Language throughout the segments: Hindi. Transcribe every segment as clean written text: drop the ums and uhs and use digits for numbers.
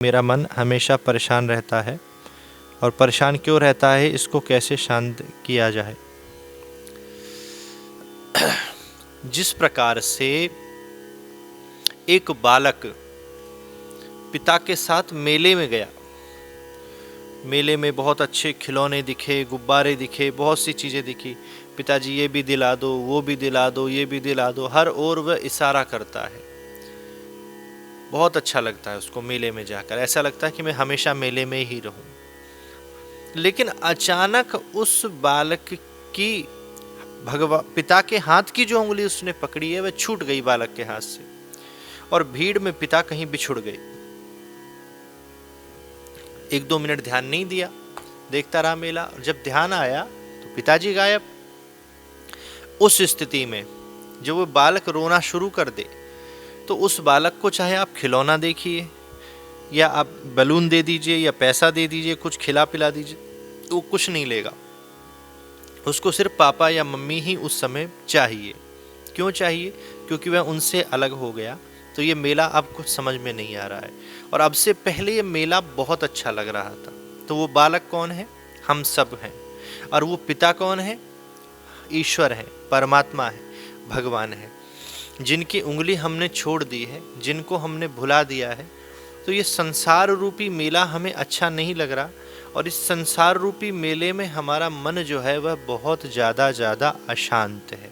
मेरा मन हमेशा परेशान रहता है और परेशान क्यों रहता है, इसको कैसे शांत किया जाए। जिस प्रकार से एक बालक पिता के साथ मेले में गया, मेले में बहुत अच्छे खिलौने दिखे, गुब्बारे दिखे, बहुत सी चीज़ें दिखी। पिताजी ये भी दिला दो, वो भी दिला दो, ये भी दिला दो, हर ओर वह इशारा करता है। बहुत अच्छा लगता है उसको मेले में जाकर, ऐसा लगता है कि मैं हमेशा मेले में ही रहूं। लेकिन अचानक उस बालक की पिता के हाथ की जो उंगली उसने पकड़ी है वह छूट गई बालक के हाथ से, और भीड़ में पिता कहीं बिछुड़ गए। 1-2 मिनट ध्यान नहीं दिया, देखता रहा मेला, और जब ध्यान आया तो पिताजी गायब। उस स्थिति में जब वो बालक रोना शुरू कर दे तो उस बालक को चाहे आप खिलौना देखिए या आप बैलून दे दीजिए या पैसा दे दीजिए, कुछ खिला पिला दीजिए, तो वो कुछ नहीं लेगा। उसको सिर्फ पापा या मम्मी ही उस समय चाहिए। क्यों चाहिए? क्योंकि वह उनसे अलग हो गया। तो ये मेला अब कुछ समझ में नहीं आ रहा है, और अब से पहले ये मेला बहुत अच्छा लग रहा था। तो वो बालक कौन है? हम सब हैं। और वो पिता कौन है? ईश्वर है, परमात्मा है, भगवान है, जिनकी उंगली हमने छोड़ दी है, जिनको हमने भुला दिया है। तो ये संसार रूपी मेला हमें अच्छा नहीं लग रहा, और इस संसार रूपी मेले में हमारा मन जो है वह बहुत ज़्यादा अशांत है।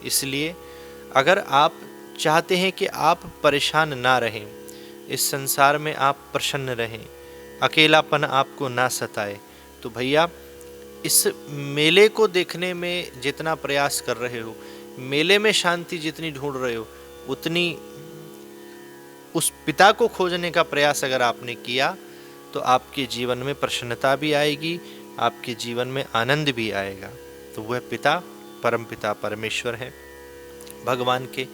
इसलिए अगर आप चाहते हैं कि आप परेशान ना रहें, इस संसार में आप प्रसन्न रहें, अकेलापन आपको ना सताए, तो भैया इस मेले को देखने में जितना प्रयास कर रहे हो, मेले में शांति जितनी ढूंढ रहे हो, उतनी उस पिता को खोजने का प्रयास अगर आपने किया तो आपके जीवन में प्रसन्नता भी आएगी, आपके जीवन में आनंद भी आएगा। तो वह पिता परम पिता परमेश्वर है। भगवान के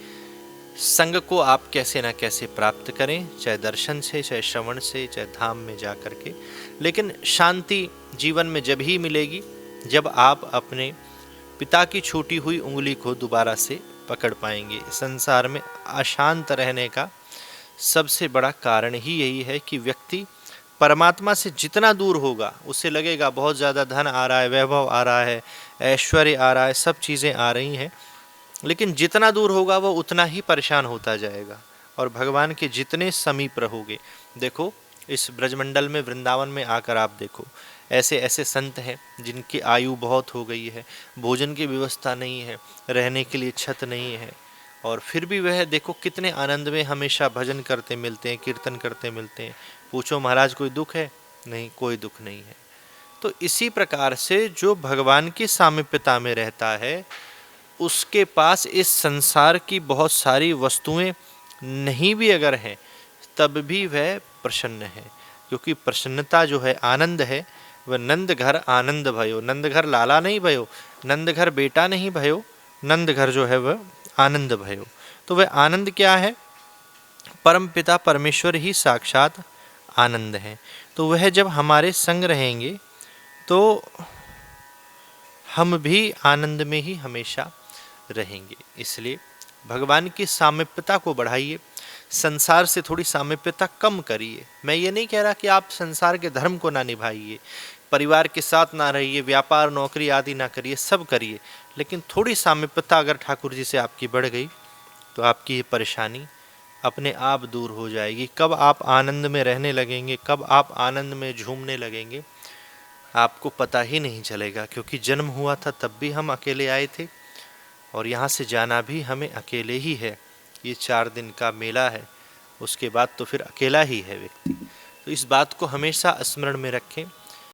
संग को आप कैसे ना कैसे प्राप्त करें, चाहे दर्शन से, चाहे श्रवण से, चाहे धाम में जा कर के। लेकिन शांति जीवन में जब ही मिलेगी जब आप अपने पिता की छूटी हुई उंगली को दोबारा से पकड़ पाएंगे। संसार में अशांत रहने का सबसे बड़ा कारण ही यही है कि व्यक्ति परमात्मा से जितना दूर होगा, उसे लगेगा बहुत ज़्यादा धन आ रहा है, वैभव आ रहा है, ऐश्वर्य आ रहा है, सब चीज़ें आ रही हैं, लेकिन जितना दूर होगा वो उतना ही परेशान होता जाएगा। और भगवान के जितने समीप रहोगे, देखो इस ब्रजमंडल में, वृंदावन में आकर आप देखो, ऐसे ऐसे संत हैं जिनकी आयु बहुत हो गई है, भोजन की व्यवस्था नहीं है, रहने के लिए छत नहीं है, और फिर भी वह देखो कितने आनंद में हमेशा भजन करते मिलते हैं, कीर्तन करते मिलते हैं। पूछो महाराज कोई दुख है? नहीं, कोई दुख नहीं है। तो इसी प्रकार से जो भगवान की सामीप्यता में रहता है, उसके पास इस संसार की बहुत सारी वस्तुएं नहीं भी अगर हैं तब भी वह प्रसन्न है, क्योंकि प्रसन्नता जो है, आनंद है, वह नंद घर आनंद भयो। नंद घर लाला नहीं भयो, नंद घर बेटा नहीं भयो, नंद घर जो है वह आनंद भयो। तो वह आनंद क्या है? परम पिता परमेश्वर ही साक्षात आनंद है। तो वह जब हमारे संग रहेंगे तो हम भी आनंद में ही हमेशा रहेंगे। इसलिए भगवान की सामीप्यता को बढ़ाइए, संसार से थोड़ी सामीप्यता कम करिए। मैं ये नहीं कह रहा कि आप संसार के धर्म को ना निभाइए, परिवार के साथ ना रहिए, व्यापार नौकरी आदि ना करिए, सब करिए, लेकिन थोड़ी सामीप्यता अगर ठाकुर जी से आपकी बढ़ गई तो आपकी ये परेशानी अपने आप दूर हो जाएगी। कब आप आनंद में रहने लगेंगे, कब आप आनंद में झूमने लगेंगे, आपको पता ही नहीं चलेगा। क्योंकि जन्म हुआ था तब भी हम अकेले आए थे, और यहाँ से जाना भी हमें अकेले ही है। ये 4 दिन का मेला है, उसके बाद तो फिर अकेला ही है व्यक्ति। तो इस बात को हमेशा स्मरण में रखें।